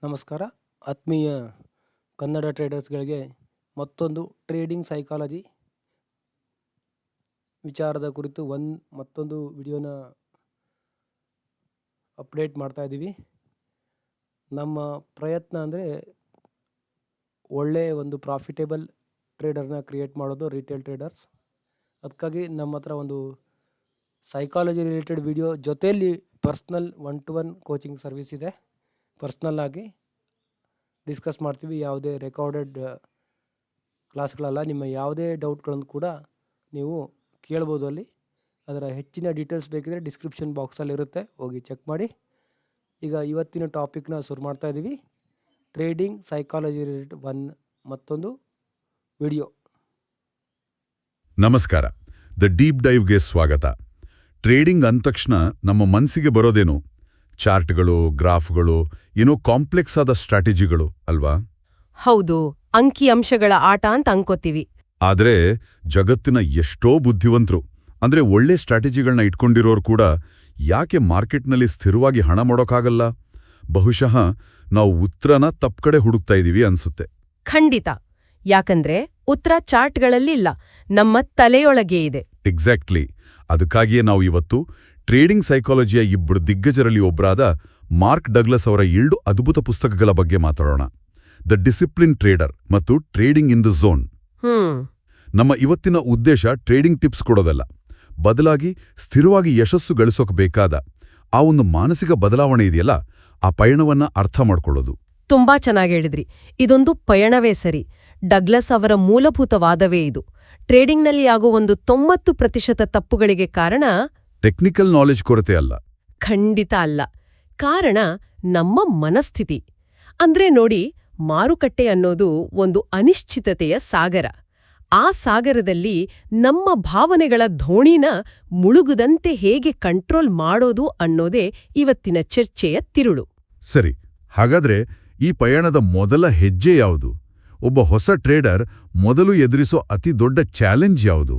ನಮಸ್ಕಾರ. ಆತ್ಮೀಯ ಕನ್ನಡ ಟ್ರೇಡರ್ಸ್ಗಳಿಗೆ ಮತ್ತೊಂದು ಟ್ರೇಡಿಂಗ್ ಸೈಕಾಲಜಿ ವಿಚಾರದ ಕುರಿತು ಮತ್ತೊಂದು ವಿಡಿಯೋನ ಅಪ್ಡೇಟ್ ಮಾಡ್ತಾ ಇದ್ದೀವಿ. ನಮ್ಮ ಪ್ರಯತ್ನ ಅಂದರೆ ಒಳ್ಳೆಯ ಒಂದು ಪ್ರಾಫಿಟೇಬಲ್ ಟ್ರೇಡರ್ನ ಕ್ರಿಯೇಟ್ ಮಾಡೋದು ರಿಟೇಲ್ ಟ್ರೇಡರ್ಸ್. ಅದಕ್ಕಾಗಿ ನಮ್ಮ ಹತ್ರ ಒಂದು ಸೈಕಾಲಜಿ ರಿಲೇಟೆಡ್ ವಿಡಿಯೋ ಜೊತೆಯಲ್ಲಿ ಪರ್ಸ್ನಲ್ 1-to-1 ಕೋಚಿಂಗ್ ಸರ್ವಿಸ್ ಇದೆ. ಪರ್ಸ್ನಲ್ ಆಗಿ ಡಿಸ್ಕಸ್ ಮಾಡ್ತೀವಿ. ಯಾವುದೇ ರೆಕಾರ್ಡೆಡ್ ಕ್ಲಾಸ್ಗಳಲ್ಲ. ನಿಮ್ಮ ಯಾವುದೇ ಡೌಟ್ಗಳನ್ನು ಕೂಡ ನೀವು ಕೇಳ್ಬೋದು ಅಲ್ಲಿ. ಅದರ ಹೆಚ್ಚಿನ ಡೀಟೇಲ್ಸ್ ಬೇಕಿದ್ರೆ ಡಿಸ್ಕ್ರಿಪ್ಷನ್ ಬಾಕ್ಸಲ್ಲಿರುತ್ತೆ, ಹೋಗಿ ಚೆಕ್ ಮಾಡಿ. ಈಗ ಇವತ್ತಿನ ಟಾಪಿಕ್ನ ಶುರು ಮಾಡ್ತಾ ಇದ್ದೀವಿ. ಟ್ರೇಡಿಂಗ್ ಸೈಕಾಲಜಿ ರಿಲೇಟೆಡ್ ಮತ್ತೊಂದು ವಿಡಿಯೋ. ನಮಸ್ಕಾರ. ದ ಡೀಪ್ ಡೈವ್ಗೆ ಸ್ವಾಗತ. ಟ್ರೇಡಿಂಗ್ ಅಂದ ತಕ್ಷಣ ನಮ್ಮ ಮನಸ್ಸಿಗೆ ಬರೋದೇನು? ಚಾರ್ಟ್ಗಳು, ಗ್ರಾಫ್ಗಳು, ಏನೋ ಕಾಂಪ್ಲೆಕ್ಸ್ ಆದ ಸ್ಟ್ರಾಟಜಿಗಳು ಅಲ್ವಾ? ಹೌದು, ಅಂಕಿಅಂಶಗಳ ಆಟ ಅಂತ ಅನ್ಕೋತೀವಿ. ಆದ್ರೆ ಜಗತ್ತಿನ ಎಷ್ಟೋ ಬುದ್ಧಿವಂತರು, ಅಂದ್ರೆ ಒಳ್ಳೆ ಸ್ಟ್ರಾಟಜಿಗಳನ್ನ ಇಟ್ಕೊಂಡಿರೋರು ಕೂಡ ಯಾಕೆ ಮಾರ್ಕೆಟ್ನಲ್ಲಿ ಸ್ಥಿರವಾಗಿ ಹಣ ಮಾಡೋಕ್ಕಾಗಲ್ಲ? ಬಹುಶಃ ನಾವು ಉತ್ತರನ ತಪ್ಪು ಕಡೆ ಹುಡುಕ್ತಾ ಇದೀವಿ ಅನ್ಸುತ್ತೆ. ಖಂಡಿತ. ಯಾಕಂದ್ರೆ ಉತ್ತರ ಚಾರ್ಟ್ಗಳಲ್ಲಿ ಇಲ್ಲ, ನಮ್ಮ ತಲೆಯೊಳಗೆ ಇದೆ. ಎಕ್ಸಾಕ್ಟ್ಲಿ. ಅದಕ್ಕಾಗಿಯೇ ನಾವು ಇವತ್ತು ಟ್ರೇಡಿಂಗ್ ಸೈಕಾಲಜಿಯ ಇಬ್ಬರು ದಿಗ್ಗಜರಲ್ಲಿ ಒಬ್ಬರಾದ ಮಾರ್ಕ್ ಡಗ್ಲಸ್ ಅವರ 2 ಅದ್ಭುತ ಪುಸ್ತಕಗಳ ಬಗ್ಗೆ ಮಾತಾಡೋಣ. ದ ಡಿಸಿಪ್ಲಿನ್ ಟ್ರೇಡರ್ ಮತ್ತು ಟ್ರೇಡಿಂಗ್ ಇನ್ ದ ಝೋನ್. ನಮ್ಮ ಇವತ್ತಿನ ಉದ್ದೇಶ ಟ್ರೇಡಿಂಗ್ ಟಿಪ್ಸ್ ಕೊಡೋದಲ್ಲ, ಬದಲಾಗಿ ಸ್ಥಿರವಾಗಿ ಯಶಸ್ಸು ಗಳಿಸೋಕೆ ಬೇಕಾದ ಆ ಒಂದು ಮಾನಸಿಕ ಬದಲಾವಣೆ ಇದೆಯಲ್ಲ, ಆ ಪಯಣವನ್ನ ಅರ್ಥ ಮಾಡ್ಕೊಳ್ಳೋದು. ತುಂಬಾ ಚೆನ್ನಾಗಿ ಹೇಳಿದ್ರಿ. ಇದೊಂದು ಪಯಣವೇ ಸರಿ. ಡಗ್ಲಸ್ ಅವರ ಮೂಲಭೂತ ವಾದವೇ ಇದು. ಟ್ರೇಡಿಂಗ್ನಲ್ಲಿ ಆಗೋ ಒಂದು 90% ತಪ್ಪುಗಳಿಗೆ ಕಾರಣ ಟೆಕ್ನಿಕಲ್ ನಾಲೆಜ್ ಕೊರತೆ ಅಲ್ಲ. ಖಂಡಿತ ಅಲ್ಲ. ಕಾರಣ ನಮ್ಮ ಮನಸ್ಥಿತಿ. ಅಂದ್ರೆ ನೋಡಿ, ಮಾರುಕಟ್ಟೆ ಅನ್ನೋದು ಒಂದು ಅನಿಶ್ಚಿತತೆಯ ಸಾಗರ. ಆ ಸಾಗರದಲ್ಲಿ ನಮ್ಮ ಭಾವನೆಗಳ ಧೋಣಿನ ಮುಳುಗುದಂತೆ ಹೇಗೆ ಕಂಟ್ರೋಲ್ ಮಾಡೋದು ಅನ್ನೋದೇ ಇವತ್ತಿನ ಚರ್ಚೆಯ ತಿರುಳು. ಸರಿ, ಹಾಗಾದ್ರೆ ಈ ಪಯಣದ ಮೊದಲ ಹೆಜ್ಜೆ ಯಾವುದು? ಒಬ್ಬ ಹೊಸ ಟ್ರೇಡರ್ ಮೊದಲು ಎದುರಿಸೋ ಅತಿ ದೊಡ್ಡ ಚಾಲೆಂಜ್ ಯಾವುದು?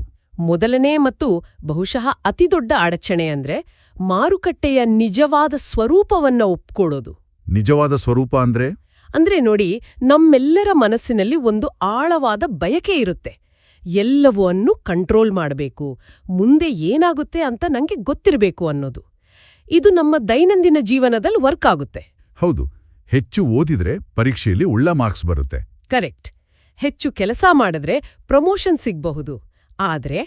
ಮೊದಲನೇ ಮತ್ತು ಬಹುಶಃ ಅತಿದೊಡ್ಡ ಅಡಚಣೆ ಅಂದ್ರೆ ಮಾರುಕಟ್ಟೆಯ ನಿಜವಾದ ಸ್ವರೂಪವನ್ನ ಒಪ್ಕೊಳ್ಳೋದು. ನಿಜವಾದ ಸ್ವರೂಪ ಅಂದ್ರೆ ನೋಡಿ, ನಮ್ಮೆಲ್ಲರ ಮನಸ್ಸಿನಲ್ಲಿ ಒಂದು ಆಳವಾದ ಬಯಕೆ ಇರುತ್ತೆ. ಎಲ್ಲವನ್ನೂ ಕಂಟ್ರೋಲ್ ಮಾಡಬೇಕು, ಮುಂದೆ ಏನಾಗುತ್ತೆ ಅಂತ ನಂಗೆ ಗೊತ್ತಿರಬೇಕು ಅನ್ನೋದು. ಇದು ನಮ್ಮ ದೈನಂದಿನ ಜೀವನದಲ್ಲಿ ವರ್ಕ್ ಆಗುತ್ತೆ. ಹೌದು, ಹೆಚ್ಚು ಓದಿದ್ರೆ ಪರೀಕ್ಷೆಯಲ್ಲಿ ಒಳ್ಳೆ ಮಾರ್ಕ್ಸ್ ಬರುತ್ತೆ. ಕರೆಕ್ಟ್. ಹೆಚ್ಚು ಕೆಲಸ ಮಾಡಿದ್ರೆ ಪ್ರಮೋಷನ್ ಸಿಗ್ಬಹುದು. ಆದ್ರೆ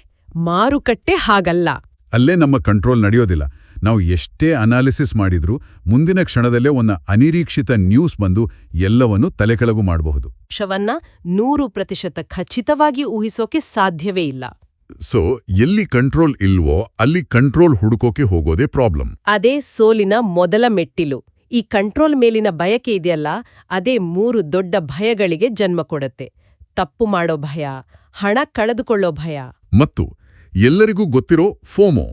ಮಾರುಕಟ್ಟೆ ಹಾಗಲ್ಲ. ಅಲ್ಲೇ ನಮ್ಮ ಕಂಟ್ರೋಲ್ ನಡೆಯೋದಿಲ್ಲ. ನಾವು ಎಷ್ಟೇ ಅನಾಲಿಸಿಸ್ ಮಾಡಿದ್ರೂ ಮುಂದಿನ ಕ್ಷಣದಲ್ಲೇ ಒಂದು ಅನಿರೀಕ್ಷಿತ ನ್ಯೂಸ್ ಬಂದು ಎಲ್ಲವನ್ನೂ ತಲೆಕೆಳಗು ಮಾಡಬಹುದು. ಅಂಶವನ್ನ 100% ಖಚಿತವಾಗಿ ಊಹಿಸೋಕೆ ಸಾಧ್ಯವೇ ಇಲ್ಲ. ಸೊ ಎಲ್ಲಿ ಕಂಟ್ರೋಲ್ ಇಲ್ವೋ ಅಲ್ಲಿ ಕಂಟ್ರೋಲ್ ಹುಡುಕೋಕೆ ಹೋಗೋದೇ ಪ್ರಾಬ್ಲಮ್. ಅದೇ ಸೋಲಿನ ಮೊದಲ ಮೆಟ್ಟಿಲು. ಈ ಕಂಟ್ರೋಲ್ ಮೇಲಿನ ಬಯಕೆ ಇದೆಯಲ್ಲ, ಅದೇ 3 ದೊಡ್ಡ ಭಯಗಳಿಗೆ ಜನ್ಮ ಕೊಡುತ್ತೆ. ತಪ್ಪು ಮಾಡೋ ಭಯ, ಹಣ ಕಳೆದುಕೊಳ್ಳೋ ಭಯ, ಮತ್ತು ಎಲ್ಲರಿಗೂ ಗೊತ್ತಿರೋ FOMO,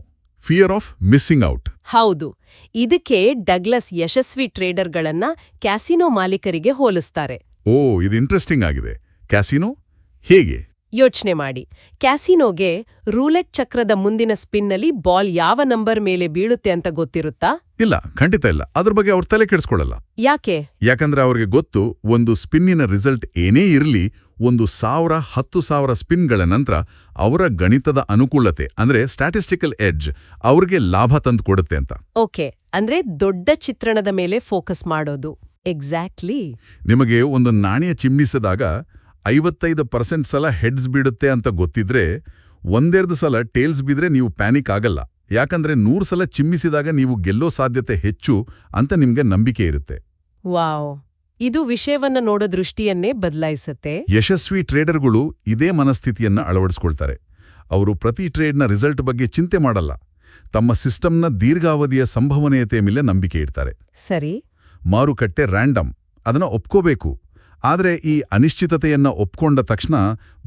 fear of missing out. ಹೌದು. ಇದಕ್ಕೆ ಡಗ್ಲಸ್ ಯಶಸ್ವಿ ಟ್ರೇಡರ್ಗಳನ್ನ ಕ್ಯಾಸಿನೋ ಮಾಲೀಕರಿಗೆ ಹೋಲಿಸ್ತಾರೆ. ಓ, ಇದು ಇಂಟ್ರೆಸ್ಟಿಂಗ್ ಆಗಿದೆ. ಕ್ಯಾಸಿನೋ ಹೇಗೆ? ಯೋಚನೆ ಮಾಡಿ. ಕ್ಯಾಸಿನೋಗೆ ರೂಲೆಟ್ ಚಕ್ರದ ಮುಂದಿನ ಸ್ಪಿನ್ನಲ್ಲಿ ಬಾಲ್ ಯಾವ ನಂಬರ್ ಮೇಲೆ ಬೀಳುತ್ತೆ ಅಂತ ಗೊತ್ತಿರುತ್ತಾ? ಇಲ್ಲ, ಖಂಡಿತ ಇಲ್ಲ. ಅದ್ರ ಬಗ್ಗೆ ಅವ್ರ ತಲೆ ಕೆಡಿಸ್ಕೊಳ್ಳಲ್ಲ. ಯಾಕೆ? ಯಾಕಂದ್ರೆ ಅವ್ರಿಗೆ ಗೊತ್ತು, ಒಂದು ಸ್ಪಿನ್ನಿನ ರಿಸಲ್ಟ್ ಏನೇ ಇರಲಿ, 1,000, 10,000 ಸ್ಪಿನ್ಗಳ ನಂತರ ಅವರ ಗಣಿತದ ಅನುಕೂಲತೆ ಅಂದ್ರೆ ಸ್ಟ್ಯಾಟಿಸ್ಟಿಕಲ್ ಎಡ್ಜ್ ಅವ್ರಿಗೆ ಲಾಭ ತಂದು ಕೊಡುತ್ತೆ ಅಂತ. ಓಕೆ, ಅಂದ್ರೆ ದೊಡ್ಡ ಚಿತ್ರಣದ ಮೇಲೆ ಫೋಕಸ್ ಮಾಡೋದು. ಎಕ್ಸಾಕ್ಟ್ಲಿ. ನಿಮಗೆ ಒಂದು ನಾಣ್ಯ ಚಿಮ್ಮಿಸಿದಾಗ 55% ಸಲ ಹೆಡ್ಸ್ ಬೀಳುತ್ತೆ ಅಂತ ಗೊತ್ತಿದ್ರೆ, 1-2 ಸಲ ಟೇಲ್ಸ್ ಬಿದ್ರೆ ನೀವು ಪ್ಯಾನಿಕ್ ಆಗಲ್ಲ. ಯಾಕಂದ್ರೆ 100 ಸಲ ಚಿಮ್ಮಿಸಿದಾಗ ನೀವು ಗೆಲ್ಲೋ ಸಾಧ್ಯತೆ ಹೆಚ್ಚು ಅಂತ ನಿಮ್ಗೆ ನಂಬಿಕೆ ಇರುತ್ತೆ. ವಾವ್, ಇದು ವಿಷಯವನ್ನ ನೋಡೋ ದೃಷ್ಟಿಯನ್ನೇ ಬದಲಾಯಿಸತ್ತೆ. ಯಶಸ್ವಿ ಟ್ರೇಡರ್ಗಳು ಇದೇ ಮನಸ್ಥಿತಿಯನ್ನ ಅಳವಡಿಸ್ಕೊಳ್ತಾರೆ. ಅವರು ಪ್ರತಿ ಟ್ರೇಡ್ನ ರಿಸಲ್ಟ್ ಬಗ್ಗೆ ಚಿಂತೆ ಮಾಡಲ್ಲ. ತಮ್ಮ ಸಿಸ್ಟಮ್ನ ದೀರ್ಘಾವಧಿಯ ಸಂಭವನೀಯತೆ ಮೇಲೆ ನಂಬಿಕೆ ಇಡ್ತಾರೆ. ಸರಿ. ಮಾರುಕಟ್ಟೆ ರ್ಯಾಂಡಮ್, ಅದನ್ನ ಒಪ್ಕೋಬೇಕು. ಆದ್ರೆ ಈ ಅನಿಶ್ಚಿತತೆಯನ್ನ ಒಪ್ಕೊಂಡ ತಕ್ಷಣ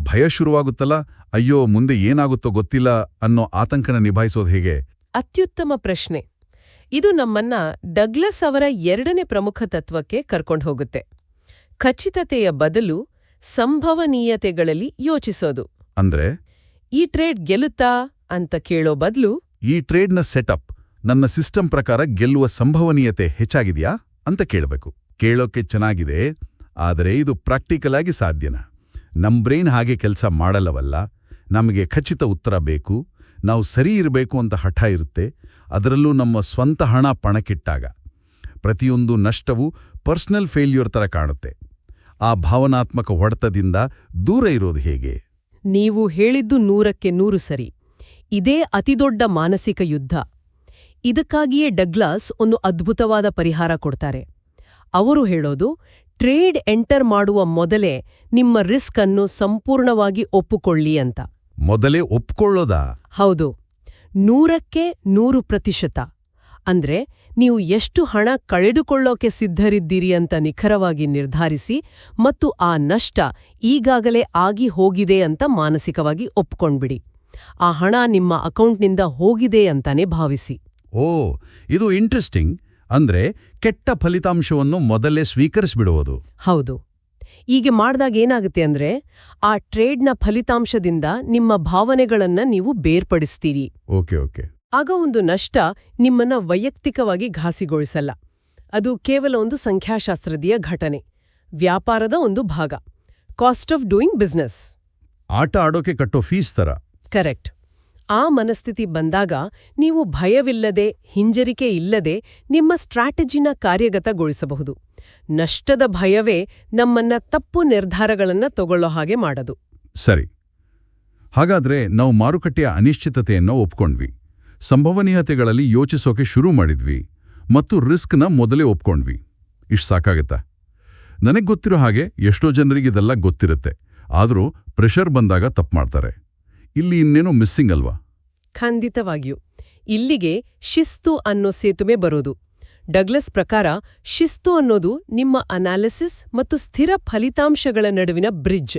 ಭಯ ಶುರುವಾಗುತ್ತಲ್ಲ, ಅಯ್ಯೋ ಮುಂದೆ ಏನಾಗುತ್ತೋ ಗೊತ್ತಿಲ್ಲ ಅನ್ನೋ ಆತಂಕನ ನಿಭಾಯಿಸೋದು ಹೇಗೆ? ಅತ್ಯುತ್ತಮ ಪ್ರಶ್ನೆ. ಇದು ನಮ್ಮನ್ನ ಡಗ್ಲಸ್ ಅವರ 2ನೇ ಪ್ರಮುಖ ತತ್ವಕ್ಕೆ ಕರ್ಕೊಂಡು ಹೋಗುತ್ತೆ. ಖಚಿತತೆಯ ಬದಲು ಸಂಭವನೀಯತೆಗಳಲ್ಲಿ ಯೋಚಿಸೋದು. ಅಂದ್ರೆ ಈ ಟ್ರೇಡ್ ಗೆಲ್ಲುತ್ತಾ ಅಂತ ಕೇಳೋ ಬದಲು, ಈ ಟ್ರೇಡ್ನ ಸೆಟಪ್ ನನ್ನ ಸಿಸ್ಟಮ್ ಪ್ರಕಾರ ಗೆಲ್ಲುವ ಸಂಭವನೀಯತೆ ಹೆಚ್ಚಾಗಿದೆಯಾ ಅಂತ ಕೇಳಬೇಕು. ಕೇಳೋಕೆ ಚೆನ್ನಾಗಿದೆ, ಆದರೆ ಇದು ಪ್ರಾಕ್ಟಿಕಲ್ ಆಗಿ ಸಾಧ್ಯನಾ? ನಮ್ಮ ಬ್ರೈನ್ ಹಾಗೆ ಕೆಲಸ ಮಾಡಲ್ಲವಲ್ಲ. ನಮಗೆ ಖಚಿತ ಉತ್ತರ ಬೇಕು, ನಾವು ಸರಿ ಇರಬೇಕು ಅಂತ ಹಠ ಇರುತ್ತೆ. ಅದರಲ್ಲೂ ನಮ್ಮ ಸ್ವಂತ ಹಣ ಪಣಕ್ಕಿಟ್ಟಾಗ ಪ್ರತಿಯೊಂದು ನಷ್ಟವೂ ಪರ್ಸನಲ್ ಫೇಲ್ಯೂರ್ ಥರ ಕಾಣುತ್ತೆ. ಆ ಭಾವನಾತ್ಮಕ ಹೊಡೆತದಿಂದ ದೂರ ಇರೋದು ಹೇಗೆ? ನೀವು ಹೇಳಿದ್ದು 100% ಸರಿ. ಇದೇ ಅತಿದೊಡ್ಡ ಮಾನಸಿಕ ಯುದ್ಧ. ಇದಕ್ಕಾಗಿಯೇ ಡಗ್ಲಾಸ್ ಒಂದು ಅದ್ಭುತವಾದ ಪರಿಹಾರ ಕೊಡ್ತಾರೆ. ಅವರು ಹೇಳೋದು, ಟ್ರೇಡ್ ಎಂಟರ್ ಮಾಡುವ ಮೊದಲೇ ನಿಮ್ಮ ರಿಸ್ಕ್ ಅನ್ನು ಸಂಪೂರ್ಣವಾಗಿ ಒಪ್ಪುಕೊಳ್ಳಿ ಅಂತ. ಮೊದಲೇ ಒಪ್ಕೊಳ್ಳೋದಾ? ಹೌದು, 100% ಅಂದ್ರೆ ನೀವು ಎಷ್ಟು ಹಣ ಕಳೆದುಕೊಳ್ಳೋಕೆ ಸಿದ್ಧರಿದ್ದೀರಿ ಅಂತ ನಿಖರವಾಗಿ ನಿರ್ಧಾರಿಸಿ ಮತ್ತು ಆ ನಷ್ಟ ಈಗಾಗಲೇ ಆಗಿ ಹೋಗಿದೆ ಅಂತ ಮಾನಸಿಕವಾಗಿ ಒಪ್ಕೊಂಡ್ಬಿಡಿ. ಆ ಹಣ ನಿಮ್ಮ ಅಕೌಂಟ್ನಿಂದ ಹೋಗಿದೆ ಅಂತಾನೆ ಭಾವಿಸಿ. ಓ, ಇದು ಇಂಟ್ರೆಸ್ಟಿಂಗ್. ಅಂದ್ರೆ ಕೆಟ್ಟ ಫಲಿತಾಂಶವನ್ನು ಮೊದಲೇ ಸ್ವೀಕರಿಸ್ಬಿಡುವುದು. ಹೌದು. ಹೀಗೆ ಮಾಡ್ದಾಗ ಏನಾಗುತ್ತೆ ಅಂದ್ರೆ ಆ ಟ್ರೇಡ್ನ ಫಲಿತಾಂಶದಿಂದ ನಿಮ್ಮ ಭಾವನೆಗಳನ್ನ ನೀವು ಬೇರ್ಪಡಿಸ್ತೀರಿ. ಓಕೆ. ಆಗ ಒಂದು ನಷ್ಟ ನಿಮ್ಮನ್ನ ವೈಯಕ್ತಿಕವಾಗಿ ಘಾಸಿಗೊಳಿಸಲ್ಲ. ಅದು ಕೇವಲ ಒಂದು ಸಂಖ್ಯಾಶಾಸ್ತ್ರದೀಯ ಘಟನೆ, ವ್ಯಾಪಾರದ ಒಂದು ಭಾಗ. Cost of doing business. ಆಟ ಆಡೋಕೆ ಕಟ್ಟೋ ಫೀಸ್ ತರ. ಕರೆಕ್ಟ್. ಆ ಮನಸ್ಥಿತಿ ಬಂದಾಗ ನೀವು ಭಯವಿಲ್ಲದೆ, ಹಿಂಜರಿಕೆ ಇಲ್ಲದೆ ನಿಮ್ಮ ಸ್ಟ್ರಾಟಜಿನ ಕಾರ್ಯಗತಗೊಳಿಸಬಹುದು. ನಷ್ಟದ ಭಯವೇ ನಮ್ಮನ್ನ ತಪ್ಪು ನಿರ್ಧಾರಗಳನ್ನ ತಗೊಳ್ಳೋ ಹಾಗೆ ಮಾಡದು. ಸರಿ. ಹಾಗಾದ್ರೆ ನಾವು ಮಾರುಕಟ್ಟೆಯ ಅನಿಶ್ಚಿತತೆಯನ್ನು ಒಪ್ಕೊಂಡ್ವಿ, ಸಂಭವನೀಯತೆಗಳಲ್ಲಿ ಯೋಚಿಸೋಕೆ ಶುರು ಮಾಡಿದ್ವಿ ಮತ್ತು ರಿಸ್ಕ್ನ ಮೊದಲೇ ಒಪ್ಕೊಂಡ್ವಿ. ಇಷ್ಟು ಸಾಕಾಗತ್ತಾ? ನನಗೆ ಗೊತ್ತಿರೋ ಹಾಗೆ ಎಷ್ಟೋ ಜನರಿಗೆ ಇದೆಲ್ಲ ಗೊತ್ತಿರುತ್ತೆ, ಆದರೂ ಪ್ರೆಷರ್ ಬಂದಾಗ ತಪ್ಪು ಮಾಡ್ತಾರೆ. ಇಲ್ಲಿ ಇನ್ನೇನೋ ಮಿಸ್ಸಿಂಗ್ ಅಲ್ವಾ? ಖಂಡಿತವಾಗಿಯೂ. ಇಲ್ಲಿಗೆ ಶಿಸ್ತು ಅನ್ನೋ ಸೇತುವೆ ಬರೋದು. ಡಗ್ಲಸ್ ಪ್ರಕಾರ ಶಿಸ್ತು ಅನ್ನೋದು ನಿಮ್ಮ ಅನಾಲಿಸಿಸ್ ಮತ್ತು ಸ್ಥಿರ ಫಲಿತಾಂಶಗಳ ನಡುವಿನ ಬ್ರಿಡ್ಜ್.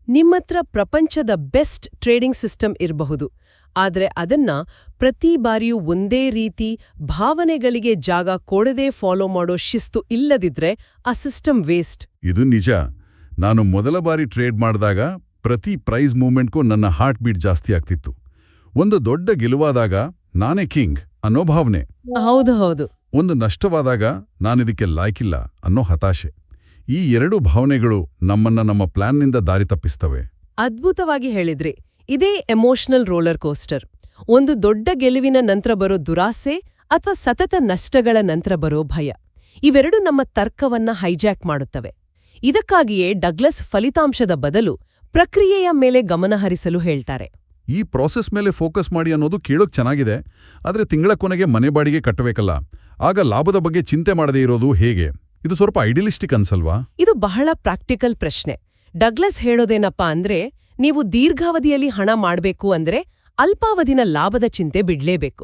ನಿಮ್ಮತ್ರ ಪ್ರಪಂಚದ ಬೆಸ್ಟ್ ಟ್ರೇಡಿಂಗ್ ಸಿಸ್ಟಮ್ ಇರಬಹುದು, ಆದರೆ ಅದನ್ನ ಪ್ರತಿ ಬಾರಿಯೂ ಒಂದೇ ರೀತಿ ಭಾವನೆಗಳಿಗೆ ಜಾಗ ಕೊಡದೇ ಫಾಲೋ ಮಾಡೋ ಶಿಸ್ತು ಇಲ್ಲದಿದ್ರೆ ಆ ಸಿಸ್ಟಮ್ ವೇಸ್ಟ್. ಇದು ನಿಜ. ನಾನು ಮೊದಲ ಬಾರಿ ಟ್ರೇಡ್ ಮಾಡಿದಾಗ ಪ್ರತಿ ಪ್ರೈಸ್ ಮೂವ್ಮೆಂಟ್ಗೂ ನನ್ನ ಹಾರ್ಟ್ ಬೀಟ್ ಜಾಸ್ತಿ ಆಗ್ತಿತ್ತು. ಒಂದು ದೊಡ್ಡ ಗೆಲುವಾದಾಗ ನಾನೇ ಕಿಂಗ್ ಅನ್ನೋ ಭಾವನೆ. ಹೌದು. ಒಂದು ನಷ್ಟವಾದಾಗ ನಾನಿದಕ್ಕೆ ಲಾಯ್ಕಿಲ್ಲ ಅನ್ನೋ ಹತಾಶೆ. ಈ ಎರಡು ಭಾವನೆಗಳು ನಮ್ಮನ್ನ ನಮ್ಮ ಪ್ಲಾನ್ನಿಂದ ದಾರಿ ತಪ್ಪಿಸ್ತವೆ. ಅದ್ಭುತವಾಗಿ ಹೇಳಿದ್ರಿ. ಇದೇ ಎಮೋಷನಲ್ ರೋಲರ್ ಕೋಸ್ಟರ್. ಒಂದು ದೊಡ್ಡ ಗೆಲುವಿನ ನಂತರ ಬರೋ ದುರಾಸೆ ಅಥವಾ ಸತತ ನಷ್ಟಗಳ ನಂತರ ಬರೋ ಭಯ, ಇವೆರಡು ನಮ್ಮ ತರ್ಕವನ್ನ ಹೈಜಾಕ್ ಮಾಡುತ್ತವೆ. ಇದಕ್ಕಾಗಿಯೇ ಡಗ್ಲಸ್ ಫಲಿತಾಂಶದ ಬದಲು ಪ್ರಕ್ರಿಯೆಯ ಮೇಲೆ ಗಮನಹರಿಸಲು ಹೇಳ್ತಾರೆ. ಈ ಪ್ರಾಸೆಸ್ ಮೇಲೆ ಫೋಕಸ್ ಮಾಡಿ ಅನ್ನೋದು ಕೇಳೋಕ್ ಚೆನ್ನಾಗಿದೆ, ಆದರೆ ತಿಂಗಳ ಕೊನೆಗೆ ಮನೆ ಬಾಡಿಗೆ ಕಟ್ಟಬೇಕಲ್ಲ, ಆಗ ಲಾಭದ ಬಗ್ಗೆ ಚಿಂತೆ ಮಾಡದೇ ಇರೋದು ಹೇಗೆ? ಇದು ಸ್ವಲ್ಪ ಐಡಿಯಲಿಸ್ಟಿಕ್ ಅನ್ಸಲ್ವಾ? ಇದು ಬಹಳ ಪ್ರಾಕ್ಟಿಕಲ್ ಪ್ರಶ್ನೆ. ಡಗ್ಲಸ್ ಹೇಳೋದೇನಪ್ಪಾ ಅಂದ್ರೆ, ನೀವು ದೀರ್ಘಾವಧಿಯಲ್ಲಿ ಹಣ ಮಾಡ್ಬೇಕು ಅಂದ್ರೆ ಅಲ್ಪಾವಧಿನ ಲಾಭದ ಚಿಂತೆ ಬಿಡ್ಲೇಬೇಕು.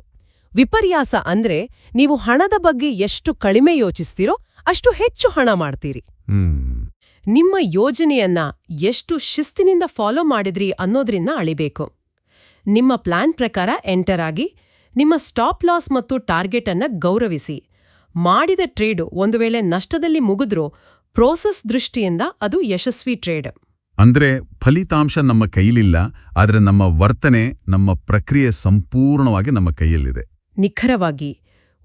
ವಿಪರ್ಯಾಸ ಅಂದ್ರೆ ನೀವು ಹಣದ ಬಗ್ಗೆ ಎಷ್ಟು ಕಡಿಮೆ ಯೋಚಿಸ್ತೀರೋ ಅಷ್ಟು ಹೆಚ್ಚು ಹಣ ಮಾಡ್ತೀರಿ. ನಿಮ್ಮ ಯೋಜನೆಯನ್ನ ಎಷ್ಟು ಶಿಸ್ತಿನಿಂದ ಫಾಲೋ ಮಾಡಿದ್ರಿ ಅನ್ನೋದ್ರಿಂದ ಅಳಿಬೇಕು. ನಿಮ್ಮ ಪ್ಲಾನ್ ಪ್ರಕಾರ ಎಂಟರ್ ಆಗಿ ನಿಮ್ಮ ಸ್ಟಾಪ್ ಲಾಸ್ ಮತ್ತು ಟಾರ್ಗೆಟ್ ಅನ್ನ ಗೌರವಿಸಿ. ಮಾಡಿದ ಟ್ರೇಡು ಒಂದು ವೇಳೆ ನಷ್ಟದಲ್ಲಿ ಮುಗಿದ್ರೂ ಪ್ರೋಸೆಸ್ ದೃಷ್ಟಿಯಿಂದ ಅದು ಯಶಸ್ವಿ ಟ್ರೇಡ್. ಅಂದ್ರೆ ಫಲಿತಾಂಶ ನಮ್ಮ ಕೈಲಿಲ್ಲ, ಆದರೆ ನಮ್ಮ ವರ್ತನೆ, ನಮ್ಮ ಪ್ರಕ್ರಿಯೆ ಸಂಪೂರ್ಣವಾಗಿ ನಮ್ಮ ಕೈಯಲ್ಲಿದೆ. ನಿಖರವಾಗಿ.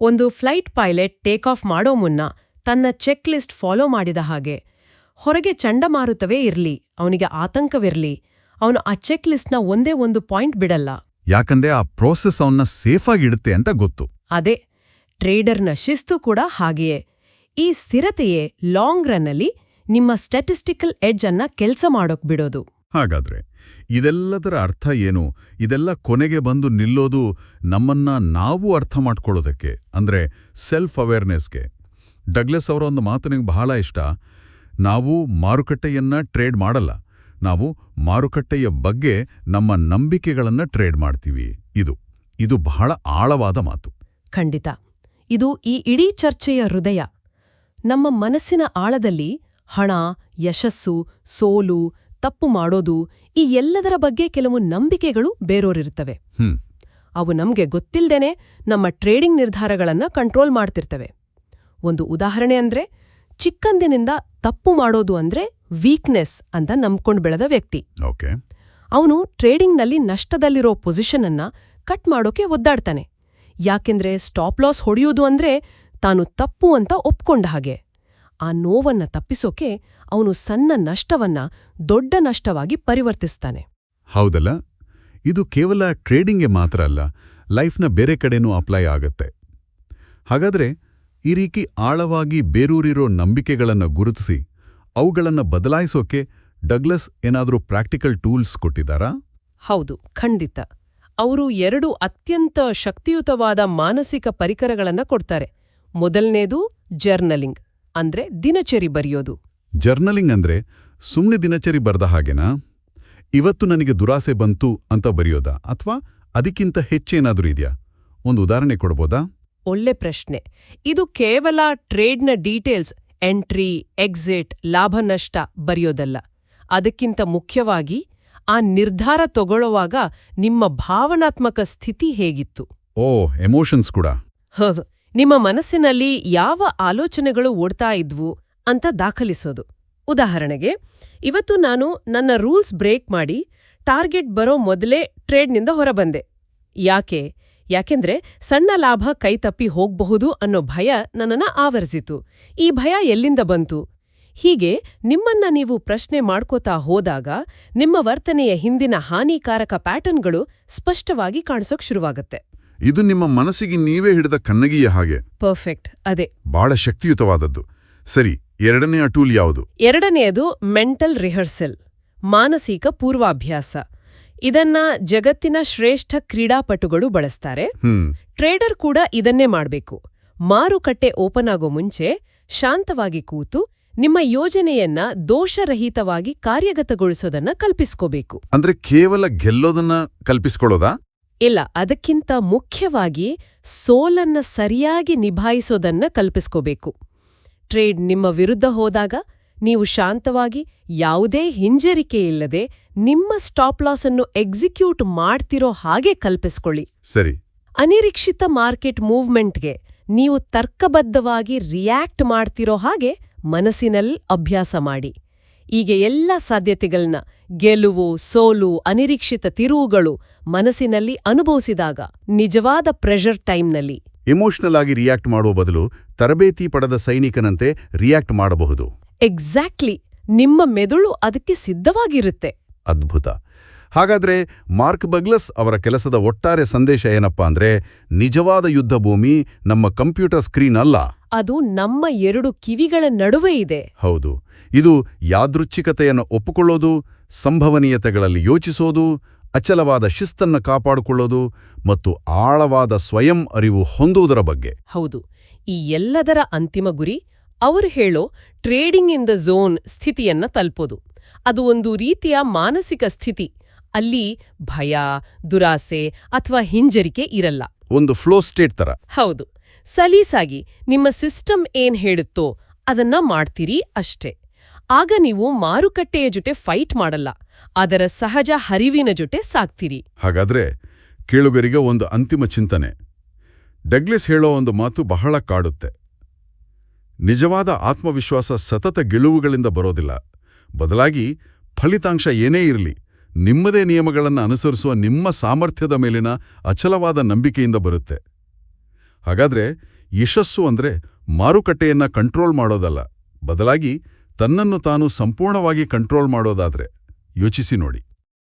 ಒಂದು ಫ್ಲೈಟ್ ಪೈಲಟ್ ಟೇಕ್ ಆಫ್ ಮಾಡೋ ಮುನ್ನ ತನ್ನ ಚೆಕ್ ಲಿಸ್ಟ್ ಫಾಲೋ ಮಾಡಿದ ಹಾಗೆ. ಹೊರಗೆ ಚಂಡಮಾರುತವೇ ಇರ್ಲಿ, ಅವನಿಗೆ ಆತಂಕವಿರ್ಲಿ, ಅವನು ಆ ಚೆಕ್ ಲಿಸ್ಟ್ನ ಒಂದೇ ಒಂದು ಪಾಯಿಂಟ್ ಬಿಡಲ್ಲ. ಯಾಕಂದ್ರೆ ಆ ಪ್ರೋಸೆಸ್ ಅವನ್ನ ಸೇಫಾಗಿಡುತ್ತೆ ಅಂತ ಗೊತ್ತು. ಅದೇ ಟ್ರೇಡರ್ನ ಶಿಸ್ತು ಕೂಡ ಹಾಗೆಯೇ. ಈ ಸ್ಥಿರತೆಯೇ ಲಾಂಗ್ ರನ್ನಲ್ಲಿ ನಿಮ್ಮ ಸ್ಟ್ಯಾಟಿಸ್ಟಿಕಲ್ ಎಡ್ಜ್ ಅನ್ನ ಕೆಲಸ ಮಾಡೋಕ್ ಬಿಡೋದು. ಹಾಗಾದ್ರೆ ಇದೆಲ್ಲದರ ಅರ್ಥ ಏನು? ಇದೆಲ್ಲ ಕೊನೆಗೆ ಬಂದು ನಿಲ್ಲೋದು ನಮ್ಮನ್ನ ನಾವು ಅರ್ಥ ಮಾಡ್ಕೊಳ್ಳೋದಕ್ಕೆ, ಅಂದ್ರೆ ಸೆಲ್ಫ್ ಅವೇರ್ನೆಸ್ಗೆ. ಡಗ್ಲಸ್ ಅವರ ಒಂದು ಮಾತು ನನಗೆ ಬಹಳ ಇಷ್ಟ. ನಾವು ಮಾರುಕಟ್ಟೆಯನ್ನ ಟ್ರೇಡ್ ಮಾಡಲ್ಲ, ನಾವು ಮಾರುಕಟ್ಟೆಯ ಬಗ್ಗೆ ನಮ್ಮ ನಂಬಿಕೆಗಳನ್ನ ಟ್ರೇಡ್ ಮಾಡ್ತೀವಿ. ಇದು ಬಹಳ ಆಳವಾದ ಮಾತು. ಖಂಡಿತ. ಇದು ಈ ಇಡೀ ಚರ್ಚೆಯ ಹೃದಯ. ನಮ್ಮ ಮನಸ್ಸಿನ ಆಳದಲ್ಲಿ ಹಣ, ಯಶಸ್ಸು, ಸೋಲು, ತಪ್ಪು ಮಾಡೋದು, ಈ ಎಲ್ಲದರ ಬಗ್ಗೆ ಕೆಲವು ನಂಬಿಕೆಗಳು ಬೇರೋರಿರ್ತವೆ. ಅವು ನಮ್ಗೆ ಗೊತ್ತಿಲ್ದೇನೆ ನಮ್ಮ ಟ್ರೇಡಿಂಗ್ ನಿರ್ಧಾರಗಳನ್ನ ಕಂಟ್ರೋಲ್ ಮಾಡ್ತಿರ್ತವೆ. ಒಂದು ಉದಾಹರಣೆ ಅಂದ್ರೆ, ಚಿಕ್ಕಂದಿನಿಂದ ತಪ್ಪು ಮಾಡೋದು ಅಂದ್ರೆ ವೀಕ್ನೆಸ್ ಅಂತ ನಂಬ್ಕೊಂಡ್ ಬೆಳೆದ ವ್ಯಕ್ತಿ. ಅವನು ಟ್ರೇಡಿಂಗ್ನಲ್ಲಿ ನಷ್ಟದಲ್ಲಿರೋ ಪೊಸಿಷನ್ ಅನ್ನ ಕಟ್ ಮಾಡೋಕೆ ಒದ್ದಾಡ್ತಾನೆ. ಯಾಕೆಂದ್ರೆ ಸ್ಟಾಪ್ ಲಾಸ್ ಹೊಡೆಯೋದು ಅಂದ್ರೆ ತಾನು ತಪ್ಪು ಅಂತ ಒಪ್ಕೊಂಡ ಹಾಗೆ. ಆ ನೋವನ್ನ ತಪ್ಪಿಸೋಕೆ ಅವನು ಸಣ್ಣ ನಷ್ಟವನ್ನ ದೊಡ್ಡ ನಷ್ಟವಾಗಿ ಪರಿವರ್ತಿಸ್ತಾನೆ. ಹೌದಲ್ಲ, ಇದು ಕೇವಲ ಟ್ರೇಡಿಂಗ್ಗೆ ಮಾತ್ರ ಅಲ್ಲ, ಲೈಫ್ನ ಬೇರೆ ಕಡೆನೂ ಅಪ್ಲೈ ಆಗತ್ತೆ. ಹಾಗಾದ್ರೆ ಈ ರೀತಿ ಆಳವಾಗಿ ಬೇರೂರಿರೋ ನಂಬಿಕೆಗಳನ್ನು ಗುರುತಿಸಿ ಅವುಗಳನ್ನು ಬದಲಾಯಿಸೋಕೆ ಡಗ್ಲಸ್ ಏನಾದರೂ ಪ್ರಾಕ್ಟಿಕಲ್ ಟೂಲ್ಸ್ ಕೊಟ್ಟಿದ್ದಾರಾ? ಹೌದು, ಖಂಡಿತ. ಅವರು 2 ಅತ್ಯಂತ ಶಕ್ತಿಯುತವಾದ ಮಾನಸಿಕ ಪರಿಕರಗಳನ್ನ ಕೊಡ್ತಾರೆ. ಮೊದಲನೇದು ಜರ್ನಲಿಂಗ್, ಅಂದ್ರೆ ದಿನಚರಿ ಬರೆಯೋದು. ಜರ್ನಲಿಂಗ್ ಅಂದ್ರೆ ಸುಮ್ನೆ ದಿನಚರಿ ಬರ್ದ ಹಾಗೆನಾ? ಇವತ್ತು ನನಗೆ ದುರಾಸೆ ಬಂತು ಅಂತ ಬರೆಯೋದಾ, ಅಥವಾ ಅದಕ್ಕಿಂತ ಹೆಚ್ಚೇನಾದ್ರೂ ಇದೆಯಾ? ಒಂದು ಉದಾಹರಣೆ ಕೊಡ್ಬೋದಾ? ಒಳ್ಳೆ ಪ್ರಶ್ನೆ. ಇದು ಕೇವಲ ಟ್ರೇಡ್ನ ಡೀಟೇಲ್ಸ್, ಎಂಟ್ರಿ, ಎಕ್ಸಿಟ್, ಲಾಭ ನಷ್ಟ ಬರೆಯೋದಲ್ಲ. ಅದಕ್ಕಿಂತ ಮುಖ್ಯವಾಗಿ ಆ ನಿರ್ಧಾರ ತಗೊಳ್ಳುವಾಗ ನಿಮ್ಮ ಭಾವನಾತ್ಮಕ ಸ್ಥಿತಿ ಹೇಗಿತ್ತು? ಓ, ಎಮೋಷನ್ಸ್ ಕೂಡ. ನಿಮ್ಮ ಮನಸ್ಸಿನಲ್ಲಿ ಯಾವ ಆಲೋಚನೆಗಳು ಓಡ್ತಾ ಇದ್ವು ಅಂತ ದಾಖಲಿಸೋದು. ಉದಾಹರಣೆಗೆ, ಇವತ್ತು ನಾನು ನನ್ನ ರೂಲ್ಸ್ ಬ್ರೇಕ್ ಮಾಡಿ ಟಾರ್ಗೆಟ್ ಬರೋ ಮೊದಲೇ ಟ್ರೇಡ್ನಿಂದ ಹೊರಬಂದೆ. ಯಾಕೆಂದ್ರೆ ಸಣ್ಣ ಲಾಭ ಕೈತಪ್ಪಿ ಹೋಗ್ಬಹುದು ಅನ್ನೋ ಭಯ ನನ್ನನ್ನ ಆವರಿಸಿತು. ಈ ಭಯ ಎಲ್ಲಿಂದ ಬಂತು? ಹೀಗೆ ನಿಮ್ಮನ್ನ ನೀವು ಪ್ರಶ್ನೆ ಮಾಡ್ಕೋತಾ ಹೋದಾಗ ನಿಮ್ಮ ವರ್ತನೆಯ ಹಿಂದಿನ ಹಾನಿಕಾರಕ ಪ್ಯಾಟರ್ನ್ಗಳು ಸ್ಪಷ್ಟವಾಗಿ ಕಾಣಿಸೋಕ್ ಶುರುವಾಗತ್ತೆ. ಇದು ನಿಮ್ಮ ಮನಸ್ಸಿಗೆ ನೀವೇ ಹಿಡಿದ ಕನ್ನಗಿಯ ಹಾಗೆ. ಪರ್ಫೆಕ್ಟ್, ಅದೇ. ಬಹಳ ಶಕ್ತಿಯುತವಾದದ್ದು. ಸರಿ, ಎರಡನೆಯ ಟೂಲ್ ಯಾವುದು? ಎರಡನೆಯದು ಮೆಂಟಲ್ ರಿಹರ್ಸಲ್, ಮಾನಸಿಕ ಪೂರ್ವಾಭ್ಯಾಸ. ಇದನ್ನ ಜಗತ್ತಿನ ಶ್ರೇಷ್ಠ ಕ್ರೀಡಾಪಟುಗಳು ಬಳಸ್ತಾರೆ. ಟ್ರೇಡರ್ ಕೂಡ ಇದನ್ನೇ ಮಾಡ್ಬೇಕು. ಮಾರುಕಟ್ಟೆ ಓಪನ್ ಆಗೋ ಮುಂಚೆ ಶಾಂತವಾಗಿ ಕೂತು ನಿಮ್ಮ ಯೋಜನೆಯನ್ನ ದೋಷರಹಿತವಾಗಿ ಕಾರ್ಯಗತಗೊಳಿಸೋದನ್ನ ಕಲ್ಪಿಸ್ಕೋಬೇಕು. ಅಂದ್ರೆ ಕೇವಲ ಗೆಲ್ಲೋದನ್ನ ಕಲ್ಪಿಸ್ಕೊಳ್ಳೋದಾ? ಇಲ್ಲ, ಅದಕ್ಕಿಂತ ಮುಖ್ಯವಾಗಿ ಸೋಲನ್ನ ಸರಿಯಾಗಿ ನಿಭಾಯಿಸೋದನ್ನ ಕಲ್ಪಿಸ್ಕೋಬೇಕು. ಟ್ರೇಡ್ ನಿಮ್ಮ ವಿರುದ್ಧ ಹೋದಾಗ ನೀವು ಶಾಂತವಾಗಿ, ಯಾವುದೇ ಹಿಂಜರಿಕೆಯಿಲ್ಲದೆ ನಿಮ್ಮ ಸ್ಟಾಪ್ ಲಾಸ್ ಅನ್ನು ಎಕ್ಸಿಕ್ಯೂಟ್ ಮಾಡ್ತಿರೋ ಹಾಗೆ ಕಲ್ಪಿಸ್ಕೊಳ್ಳಿ. ಸರಿ. ಅನಿರೀಕ್ಷಿತ ಮಾರ್ಕೆಟ್ ಮೂವ್ಮೆಂಟ್ಗೆ ನೀವು ತರ್ಕಬದ್ಧವಾಗಿ ರಿಯಾಕ್ಟ್ ಮಾಡ್ತಿರೋ ಹಾಗೆ ಮನಸ್ಸಿನಲ್ಲಿ ಅಭ್ಯಾಸ ಮಾಡಿ. ಈಗ ಎಲ್ಲ ಸಾಧ್ಯತೆಗಳನ್ನ, ಗೆಲುವು, ಸೋಲು, ಅನಿರೀಕ್ಷಿತ ತಿರುವುಗಳು ಮನಸ್ಸಿನಲ್ಲಿ ಅನುಭವಿಸಿದಾಗ ನಿಜವಾದ ಪ್ರೆಷರ್ ಟೈಮ್ನಲ್ಲಿ ಎಮೋಷನಲ್ ಆಗಿ ರಿಯಾಕ್ಟ್ ಮಾಡುವ ಬದಲು ತರಬೇತಿ ಪಡೆದ ಸೈನಿಕನಂತೆ ರಿಯಾಕ್ಟ್ ಮಾಡಬಹುದು. ಎಕ್ಸಾಕ್ಟ್ಲಿ, ನಿಮ್ಮ ಮೆದುಳು ಅದಕ್ಕೆ ಸಿದ್ಧವಾಗಿರುತ್ತೆ. ಅದ್ಭುತ. ಹಾಗಾದ್ರೆ ಮಾರ್ಕ್ ಡಗ್ಲಸ್ ಅವರ ಕೆಲಸದ ಒಟ್ಟಾರೆ ಸಂದೇಶ ಏನಪ್ಪಾ ಅಂದ್ರೆ, ನಿಜವಾದ ಯುದ್ಧ ಭೂಮಿ ನಮ್ಮ ಕಂಪ್ಯೂಟರ್ ಸ್ಕ್ರೀನ್ ಅಲ್ಲ, ಅದು ನಮ್ಮ 2 ಕಿವಿಗಳ ನಡುವೆ ಇದೆ. ಹೌದು, ಇದು ಯಾದೃಚ್ಛಿಕತೆಯನ್ನು ಒಪ್ಪಿಕೊಳ್ಳೋದು, ಸಂಭವನೀಯತೆಗಳಲ್ಲಿ ಯೋಚಿಸೋದು, ಅಚಲವಾದ ಶಿಸ್ತನ್ನು ಕಾಪಾಡಿಕೊಳ್ಳೋದು ಮತ್ತು ಆಳವಾದ ಸ್ವಯಂ ಅರಿವು ಹೊಂದುವುದರ ಬಗ್ಗೆ. ಹೌದು, ಈ ಎಲ್ಲದರ ಅಂತಿಮ ಗುರಿ ಅವರು ಹೇಳೋ ಟ್ರೇಡಿಂಗ್ ಇನ್ ದ ಝೋನ್ ಸ್ಥಿತಿಯನ್ನ ತಲುಪೋದು. ಅದು ಒಂದು ರೀತಿಯ ಮಾನಸಿಕ ಸ್ಥಿತಿ. ಅಲ್ಲಿ ಭಯ, ದುರಾಸೆ ಅಥವಾ ಹಿಂಜರಿಕೆ ಇರಲ್ಲ. ಒಂದು ಫ್ಲೋ ಸ್ಟೇಟ್ ತರ. ಹೌದು, ಸಲೀಸಾಗಿ ನಿಮ್ಮ ಸಿಸ್ಟಮ್ ಏನ್ ಹೇಳುತ್ತೋ ಅದನ್ನ ಮಾಡ್ತೀರಿ ಅಷ್ಟೇ. ಆಗ ನೀವು ಮಾರುಕಟ್ಟೆಯ ಜೊತೆ ಫೈಟ್ ಮಾಡಲ್ಲ, ಅದರ ಸಹಜ ಹರಿವಿನ ಜೊತೆ ಸಾಕ್ತೀರಿ. ಹಾಗಾದ್ರೆ ಕೇಳುಗರಿಗೆ ಒಂದು ಅಂತಿಮ ಚಿಂತನೆ. ಡಗ್ಲಸ್ ಹೇಳೋ ಒಂದು ಮಾತು ಬಹಳ ಕಾಡುತ್ತೆ. ನಿಜವಾದ ಆತ್ಮವಿಶ್ವಾಸ ಸತತ ಗೆಲುವುಗಳಿಂದ ಬರೋದಿಲ್ಲ, ಬದಲಾಗಿ ಫಲಿತಾಂಶ ಏನೇ ಇರಲಿ ನಿಮ್ಮದೇ ನಿಯಮಗಳನ್ನು ಅನುಸರಿಸುವ ನಿಮ್ಮ ಸಾಮರ್ಥ್ಯದ ಮೇಲಿನ ಅಚಲವಾದ ನಂಬಿಕೆಯಿಂದ ಬರುತ್ತೆ. ಹಾಗಾದ್ರೆ ಯಶಸ್ಸು ಅಂದ್ರೆ ಮಾರುಕಟ್ಟೆಯನ್ನ ಕಂಟ್ರೋಲ್ ಮಾಡೋದಲ್ಲ, ಬದಲಾಗಿ ತನ್ನನ್ನು ತಾನು ಸಂಪೂರ್ಣವಾಗಿ ಕಂಟ್ರೋಲ್ ಮಾಡೋದಾದ್ರೆ ಯೋಚಿಸಿ ನೋಡಿ.